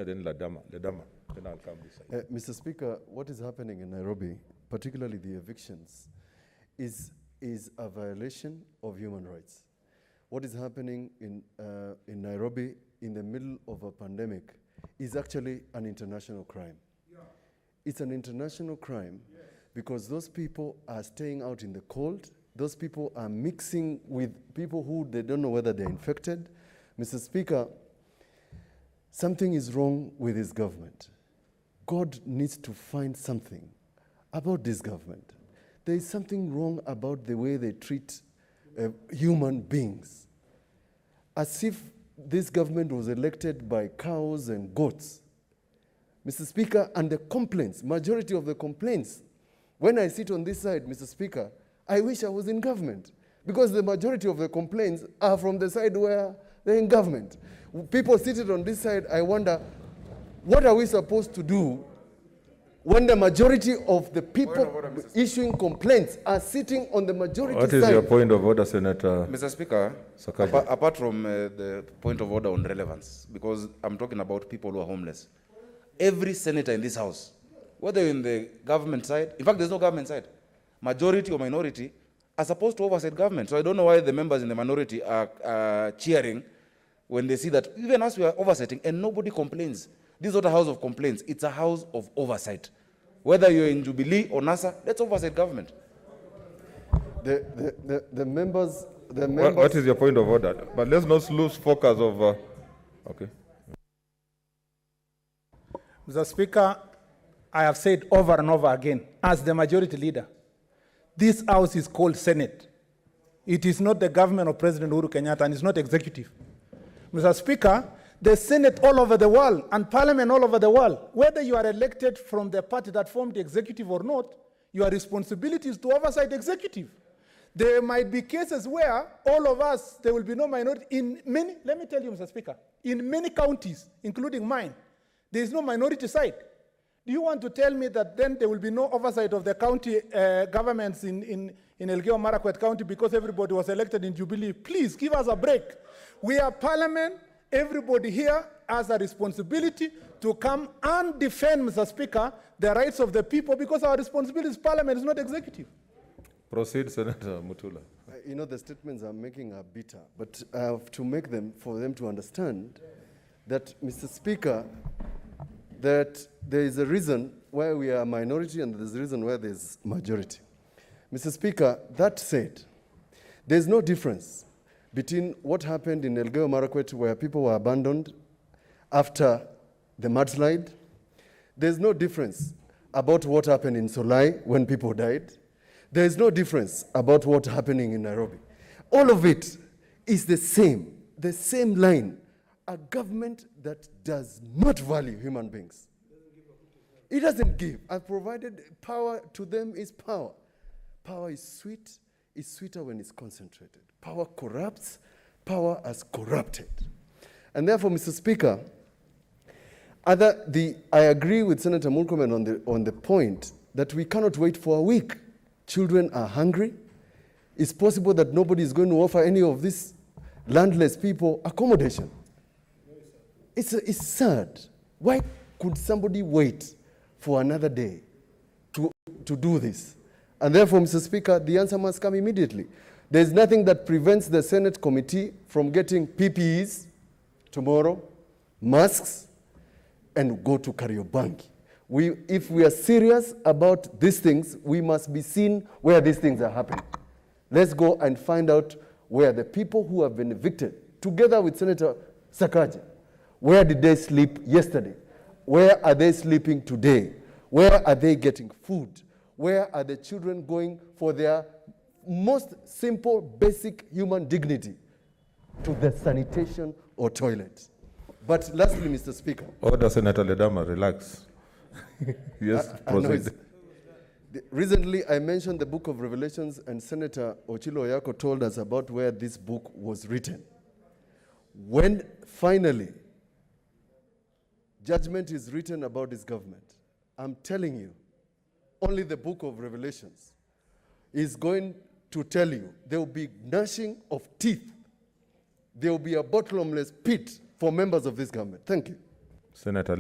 Then Ledama, then I'll come this side. Mr. Speaker, what is happening in Nairobi, particularly the evictions, is a violation of human rights. What is happening in Nairobi in the middle of a pandemic is actually an international crime. Yeah. It's an international crime, yes, because those people are staying out in the cold. Those people are mixing with people who they don't know whether they're infected. Mr. Speaker, something is wrong with this government. God needs to find something about this government. There is something wrong about the way they treat human beings. As if this government was elected by cows and goats. Mr. Speaker, and the complaints, majority of the complaints, when I sit on this side, Mr. Speaker, I wish I was in government, because the majority of the complaints are from the side where they're in government. People seated on this side, I wonder, what are we supposed to do when the majority of the people issuing complaints are sitting on the majority side? What is your point of order, Senator? Mr. Speaker, apart from the point of order on relevance, because I'm talking about people who are homeless, every senator in this house, whether in the government side, in fact, there's no government side, majority or minority, are supposed to oversight government. So I don't know why the members in the minority are cheering when they see that even us, we are oversighting and nobody complains. This is not a house of complaints. It's a house of oversight. Whether you're in Jubilee or NASA, let's oversight government. The members... What is your point of order? But let's not lose focus of... okay. Mr. Speaker, I have said over and over again, as the majority leader, this house is called Senate. It is not the government of President Uhuru Kenyatta, and it's not executive. Mr. Speaker, the Senate all over the world and Parliament all over the world, whether you are elected from the party that formed the executive or not, your responsibility is to oversight the executive. There might be cases where all of us, there will be no minority. In many, let me tell you, Mr. Speaker, in many counties, including mine, there is no minority side. Do you want to tell me that then there will be no oversight of the county governments in Elgeyo Marakwet County because everybody was elected in Jubilee? Please give us a break. We are Parliament. Everybody here has a responsibility to come and defend, Mr. Speaker, the rights of the people, because our responsibility is Parliament, is not executive. Proceed, Senator Mutula. You know, the statements I'm making are bitter, but I have to make them for them to understand that, Mr. Speaker, that there is a reason why we are a minority and there's a reason why there's majority. Mr. Speaker, that said, there's no difference between what happened in Elgeyo Marakwet, where people were abandoned after the mudslide. There's no difference about what happened in Solai when people died. There is no difference about what's happening in Nairobi. All of it is the same line. A government that does not value human beings. It doesn't give. I've provided power to them is power. Power is sweet. It's sweeter when it's concentrated. Power corrupts. Power has corrupted. And therefore, Mr. Speaker, I agree with Senator Murkomen on the point that we cannot wait for a week. Children are hungry. It's possible that nobody is going to offer any of these landless people accommodation. It's sad. Why could somebody wait for another day to do this? And therefore, Mr. Speaker, the answer must come immediately. There's nothing that prevents the Senate committee from getting PPEs tomorrow, masks, and go to Kariobangi. If we are serious about these things, we must be seen where these things are happening. Let's go and find out where the people who have been evicted, together with Senator Sakaja, where did they sleep yesterday? Where are they sleeping today? Where are they getting food? Where are the children going for their most simple, basic human dignity? To the sanitation or toilet. But lastly, Mr. Speaker. Order, Senator Ledama, relax. Yes, proceed. Recently, I mentioned the book of Revelations, and Senator Ochilo Oyako told us about where this book was written. When finally judgment is written about this government, I'm telling you, only the book of Revelations is going to tell you there will be gnashing of teeth. There will be a bottomless pit for members of this government. Thank you. Senator